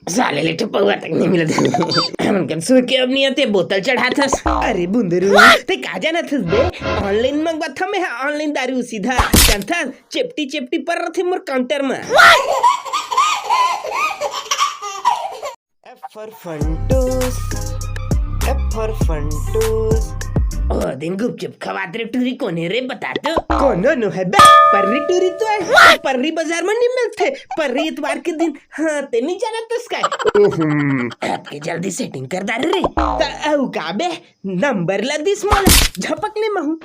साले लेटे पौवा तक नहीं मिलत हमकन सो के अब नहीं आते बोतल चढ़ाथस। अरे बुंदरू ते का जानत हस बे ऑनलाइन मंगवात हमें ऑनलाइन दारू सीधा जानथा चेपटी चेपटी पर रथे मोर काउंटर में। F for Funtos, F for Funtos। ओ दिन गुपचुप खवाते टूरी कोने रे बता तो कोनो नो है बे पर्री टूरी तो है पर्री बाजार में नहीं मिलते पर्री इतवार के दिन। हाँ ते नहीं जाना तो इसका आपके जल्दी सेटिंग कर दार रे ताऊ का बे नंबर ला दिस मोल झपकने में हूँ।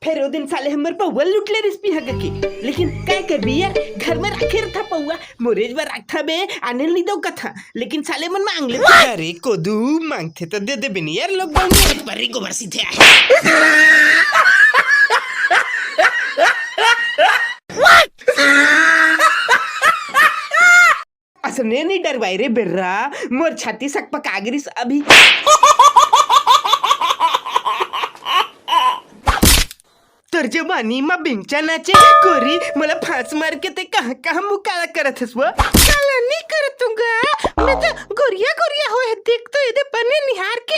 फिर वो दिन साले हमर पौवा लुटले रेसिपी हग की लेकिन काय कर भी यार घर में रखे रखा पौवा मोरेज में रखा बे आने नहीं दो कथा लेकिन साले मन मांग ले। अरे कोदू मांगते तो दे दे बिनी यार लॉकडाउन में परी को बरसी थे असने नहीं डरवाई रे बिर्रा मोर छाती सक पका गिरिस अभी। तर्जमानी मा बिंचा नाचे कोरी मला फांस मार के ते कहाँ कहाँ मुकाला करत हस वो काला नहीं करतूंगा मैं तो गोरिया गोरिया हो है देख तो इधर बने निहार के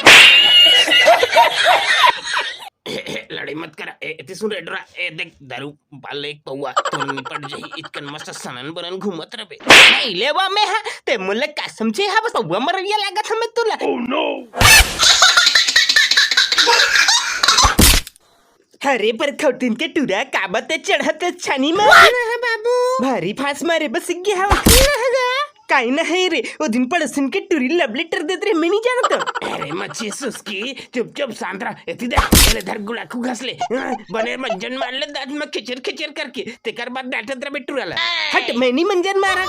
लड़ाई मत कर ते सुन रेडरा देख दारू पाल एक पौवा तो निपट जाई इतकन मस्त सनन बनन घुमत रबे नहीं लेवा में हा ते मुल्ले का समझे हा बस पौवा मरविया लागत हमें तुला। ओह नो अरे पर खौतीन के टूरा काबत चढ़त छानी में बाबू भारी फांस मारे बस गया काई ना है रे वो दिन पड़ोसन के टूरी लव लेटर देते रे मैं नहीं जानता। अरे मच्छी सुस्की चुप शांत रह एती दे पहले धर गुलाकू घस ले बने मंजन मार ले दाज में खिचर खिचर करके तेकर बाद डांटत रे बिट्टू वाला हट मैं नहीं मंजन मारा।